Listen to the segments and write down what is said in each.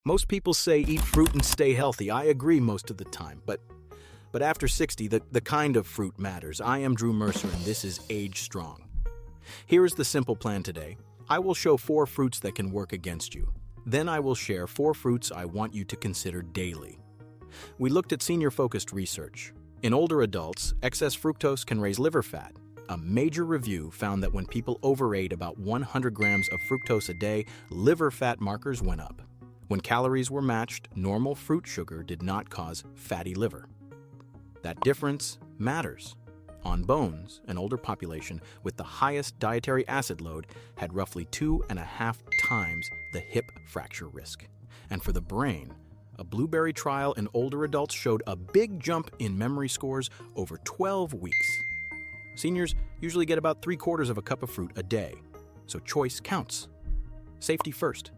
Most people say eat fruit and stay healthy. I agree most of the time, but after 60, the kind of fruit matters. I am Drew Mercer, and this is AgeStrong. Here is the simple plan today. I will show 4 fruits that can work against you. Then I will share 4 fruits I want you to consider daily. We looked at senior-focused research. In older adults, excess fructose can raise liver fat. A major review found that when people overate about 100 grams of fructose a day, liver fat markers went up. When calories were matched, normal fruit sugar did not cause fatty liver. That difference matters. On bones, an older population with the highest dietary acid load had roughly 2.5 times the hip fracture risk. And for the brain, a blueberry trial in older adults showed a big jump in memory scores over 12 weeks. Seniors usually get about 3/4 of a cup of fruit a day, so choice counts. Safety first.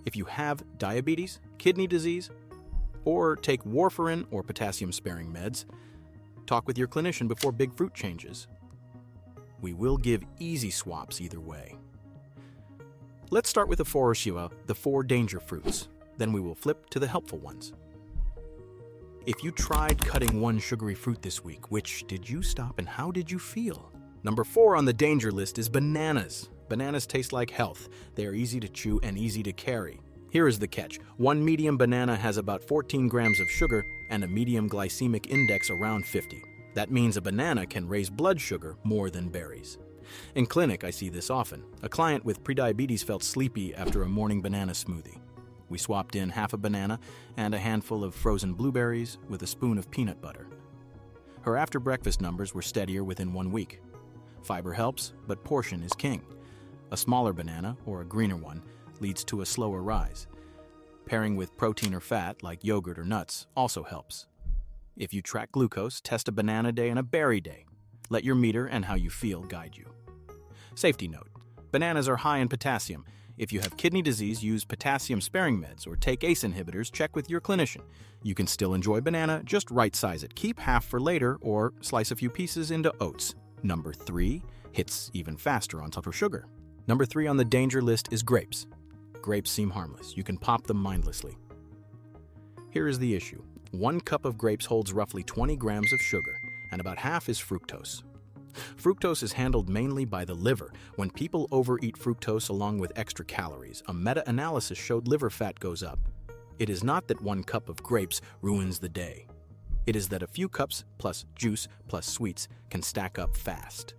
If you have diabetes, kidney disease, or take warfarin or potassium-sparing meds, talk with your clinician before big fruit changes. We will give easy swaps either way. Let's start with the 4 danger fruits. Then we will flip to the helpful ones. If you tried cutting one sugary fruit this week, which did you stop and how did you feel? Number 4 on the danger list is bananas. Bananas taste like health. They are easy to chew and easy to carry. Here is the catch. One medium banana has about 14 grams of sugar and a medium glycemic index around 50. That means a banana can raise blood sugar more than berries. In clinic, I see this often. A client with prediabetes felt sleepy after a morning banana smoothie. We swapped in half a banana and a handful of frozen blueberries with a spoon of peanut butter. Her after-breakfast numbers were steadier within 1 week. Fiber helps, but portion is king. A smaller banana, or a greener one, leads to a slower rise. Pairing with protein or fat, like yogurt or nuts, also helps. If you track glucose, test a banana day and a berry day. Let your meter and how you feel guide you. Safety note: bananas are high in potassium. If you have kidney disease, use potassium-sparing meds or take ACE inhibitors. Check with your clinician. You can still enjoy banana, just right-size it. Keep half for later or slice a few pieces into oats. Number 3 hits even faster on top of sugar. Number 3 on the danger list is grapes. Grapes seem harmless. You can pop them mindlessly. Here is the issue. 1 cup of grapes holds roughly 20 grams of sugar, and about half is fructose. Fructose is handled mainly by the liver. When people overeat fructose along with extra calories, a meta-analysis showed liver fat goes up. It is not that 1 cup of grapes ruins the day. It is that a few cups plus juice plus sweets can stack up fast.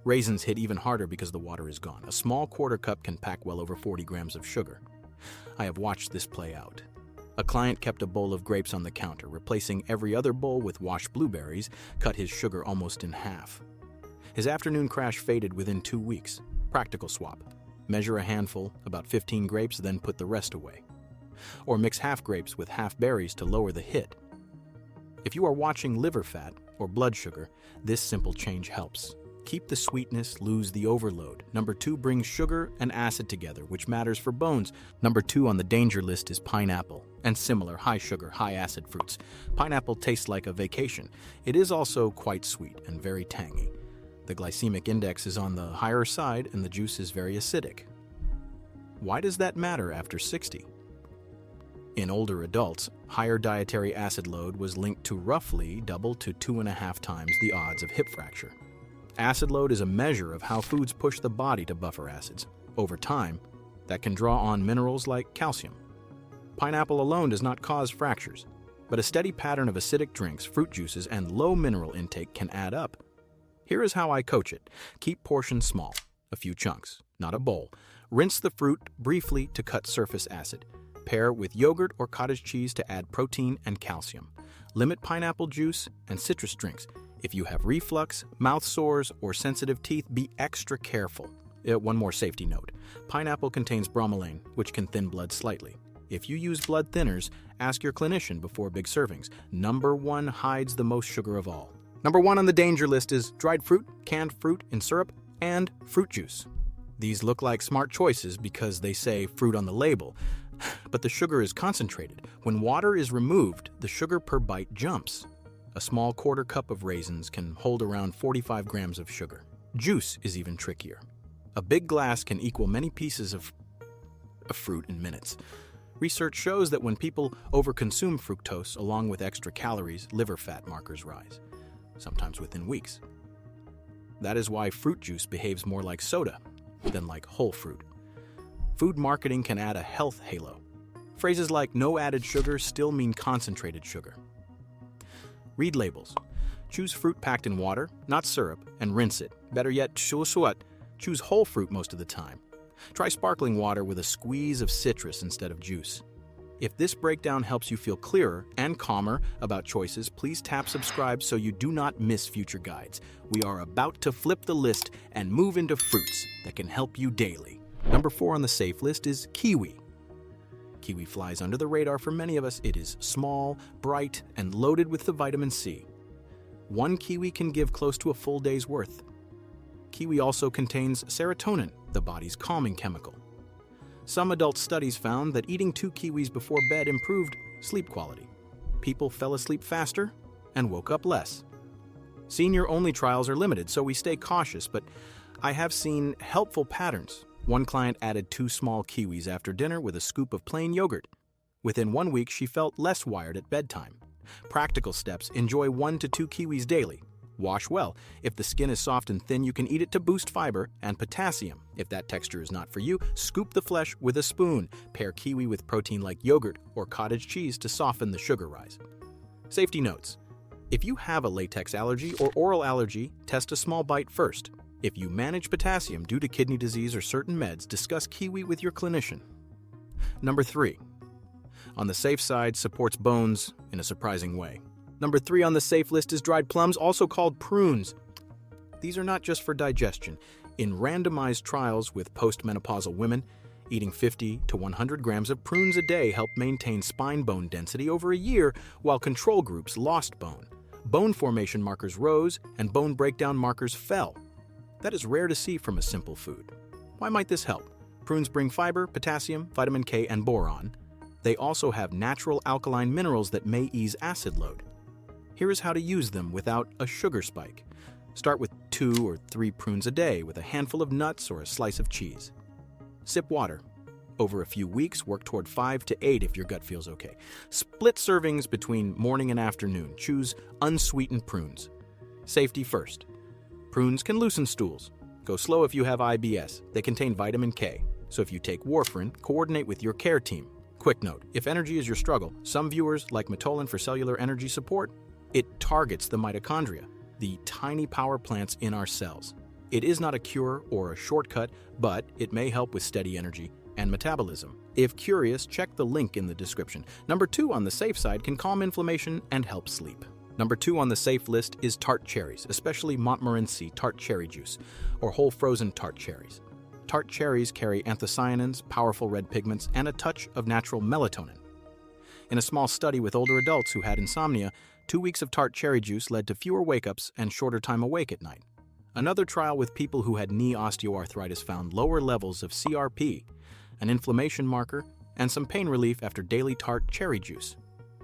Raisins hit even harder because the water is gone. A small quarter cup can pack well over 40 grams of sugar. I have watched this play out. A client kept a bowl of grapes on the counter, replacing every other bowl with washed blueberries, cut his sugar almost in half. His afternoon crash faded within 2 weeks. Practical swap. Measure a handful, about 15 grapes, then put the rest away. Or mix half grapes with half berries to lower the hit. If you are watching liver fat or blood sugar, this simple change helps. Keep the sweetness, lose the overload. Number 2 brings sugar and acid together, which matters for bones. Number 2 on the danger list is pineapple and similar high sugar, high acid fruits. Pineapple tastes like a vacation. It is also quite sweet and very tangy. The glycemic index is on the higher side and the juice is very acidic. Why does that matter after 60? In older adults, higher dietary acid load was linked to roughly double to 2.5 times the odds of hip fracture. Acid load is a measure of how foods push the body to buffer acids. Over time, that can draw on minerals like calcium. Pineapple alone does not cause fractures, but a steady pattern of acidic drinks, fruit juices, and low mineral intake can add up. Here is how I coach it. Keep portions small, a few chunks, not a bowl. Rinse the fruit briefly to cut surface acid. Pair with yogurt or cottage cheese to add protein and calcium. Limit pineapple juice and citrus drinks. If you have reflux, mouth sores, or sensitive teeth, be extra careful. One more safety note. Pineapple contains bromelain, which can thin blood slightly. If you use blood thinners, ask your clinician before big servings. Number 1 hides the most sugar of all. Number 1 on the danger list is dried fruit, canned fruit in syrup, and fruit juice. These look like smart choices because they say fruit on the label, but the sugar is concentrated. When water is removed, the sugar per bite jumps. A small quarter cup of raisins can hold around 45 grams of sugar. Juice is even trickier. A big glass can equal many pieces of fruit in minutes. Research shows that when people overconsume fructose along with extra calories, liver fat markers rise, sometimes within weeks. That is why fruit juice behaves more like soda than like whole fruit. Food marketing can add a health halo. Phrases like no added sugar still mean concentrated sugar. Read labels. Choose fruit packed in water, not syrup, and rinse it. Better yet, choose whole fruit most of the time. Try sparkling water with a squeeze of citrus instead of juice. If this breakdown helps you feel clearer and calmer about choices, please tap subscribe so you do not miss future guides. We are about to flip the list and move into fruits that can help you daily. Number 4 on the safe list is kiwi. Kiwi flies under the radar for many of us. It is small, bright, and loaded with the vitamin C. One kiwi can give close to a full day's worth. Kiwi also contains serotonin, the body's calming chemical. Some adult studies found that eating 2 kiwis before bed improved sleep quality. People fell asleep faster and woke up less. Senior-only trials are limited, so we stay cautious, but I have seen helpful patterns. One client added 2 small kiwis after dinner with a scoop of plain yogurt. Within 1 week, she felt less wired at bedtime. Practical steps: enjoy 1 to 2 kiwis daily. Wash well. If the skin is soft and thin, you can eat it to boost fiber and potassium. If that texture is not for you, scoop the flesh with a spoon. Pair kiwi with protein like yogurt or cottage cheese to soften the sugar rise. Safety notes: if you have a latex allergy or oral allergy, test a small bite first. If you manage potassium due to kidney disease or certain meds, discuss kiwi with your clinician. Number 3. On the safe side, supports bones in a surprising way. Number 3 on the safe list is dried plums, also called prunes. These are not just for digestion. In randomized trials with postmenopausal women, eating 50 to 100 grams of prunes a day helped maintain spine bone density over a year, while control groups lost bone. Bone formation markers rose and bone breakdown markers fell. That is rare to see from a simple food. Why might this help? Prunes bring fiber, potassium, vitamin K, and boron. They also have natural alkaline minerals that may ease acid load. Here is how to use them without a sugar spike. Start with 2 or 3 prunes a day with a handful of nuts or a slice of cheese. Sip water. Over a few weeks, work toward 5 to 8 if your gut feels okay. Split servings between morning and afternoon. Choose unsweetened prunes. Safety first. Prunes can loosen stools. Go slow if you have IBS. They contain vitamin K. So if you take warfarin, coordinate with your care team. Quick note: if energy is your struggle, some viewers like Mitolyn for cellular energy support. It targets the mitochondria, the tiny power plants in our cells. It is not a cure or a shortcut, but it may help with steady energy and metabolism. If curious, check the link in the description. Number 2 on the safe side can calm inflammation and help sleep. Number 2 on the safe list is Tart cherries, especially Montmorency Tart cherry juice, or whole frozen Tart cherries. Tart cherries carry anthocyanins, powerful red pigments, and a touch of natural melatonin. In a small study with older adults who had insomnia, 2 weeks of Tart cherry juice led to fewer wake-ups and shorter time awake at night. Another trial with people who had knee osteoarthritis found lower levels of CRP, an inflammation marker, and some pain relief after daily Tart cherry juice.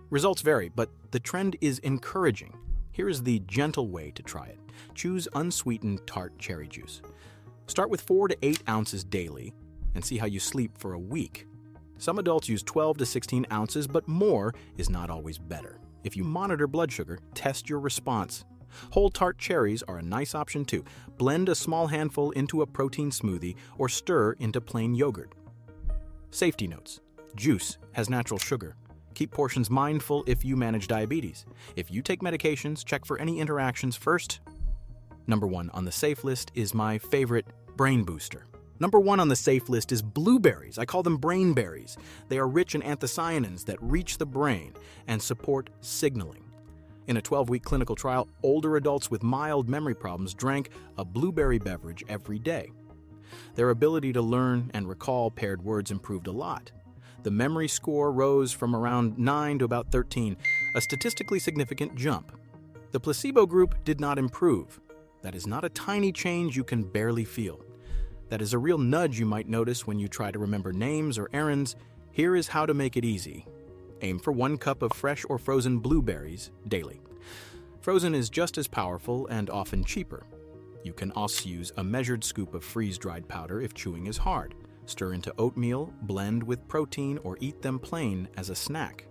Results vary, but the trend is encouraging. Here is the gentle way to try it. Choose unsweetened Tart cherry juice. Start with 4 to 8 ounces daily and see how you sleep for a week. Some adults use 12 to 16 ounces, but more is not always better. If you monitor blood sugar, test your response. Whole Tart cherries are a nice option too. Blend a small handful into a protein smoothie or stir into plain yogurt. Safety notes: juice has natural sugar. Keep portions mindful if you manage diabetes. If you take medications, check for any interactions first. Number 1 on the safe list is my favorite brain booster. Number 1 on the safe list is blueberries. I call them brain berries. They are rich in anthocyanins that reach the brain and support signaling. In a 12-week clinical trial, older adults with mild memory problems drank a blueberry beverage every day. Their ability to learn and recall paired words improved a lot. The memory score rose from around 9 to about 13, a statistically significant jump. The placebo group did not improve. That is not a tiny change you can barely feel. That is a real nudge you might notice when you try to remember names or errands. Here is how to make it easy. Aim for 1 cup of fresh or frozen blueberries daily. Frozen is just as powerful and often cheaper. You can also use a measured scoop of freeze-dried powder if chewing is hard. Stir into oatmeal, blend with protein, or eat them plain as a snack.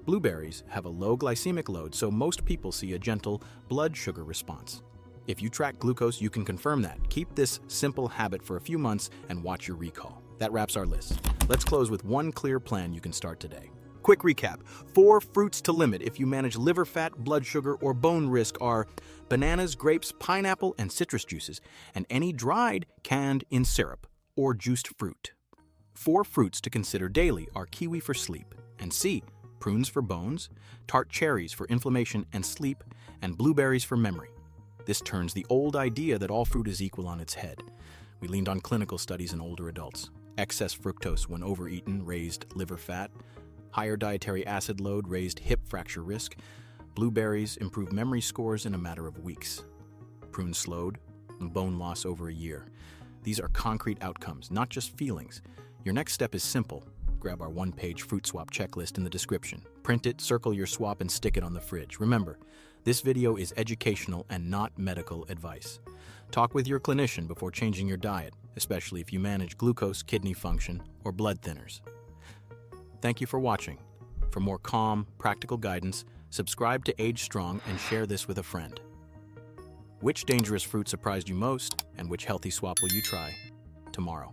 Blueberries have a low glycemic load, so most people see a gentle blood sugar response. If you track glucose, you can confirm that. Keep this simple habit for a few months and watch your recall. That wraps our list. Let's close with one clear plan you can start today. Quick recap. 4 fruits to limit if you manage liver fat, blood sugar, or bone risk are bananas, grapes, pineapple, and citrus juices, and any dried, canned, in syrup, or juiced fruit. 4 fruits to consider daily are kiwi for sleep, and C, prunes for bones, tart cherries for inflammation and sleep, and blueberries for memory. This turns the old idea that all fruit is equal on its head. We leaned on clinical studies in older adults. Excess fructose when overeaten raised liver fat. Higher dietary acid load raised hip fracture risk. Blueberries improved memory scores in a matter of weeks. Prunes slowed bone loss over a year. These are concrete outcomes, not just feelings. Your next step is simple. Grab our one-page fruit swap checklist in the description. Print it, circle your swap, and stick it on the fridge. Remember, this video is educational and not medical advice. Talk with your clinician before changing your diet, especially if you manage glucose, kidney function, or blood thinners. Thank you for watching. For more calm, practical guidance, subscribe to AgeStrong and share this with a friend. Which dangerous fruit surprised you most, and which healthy swap will you try tomorrow?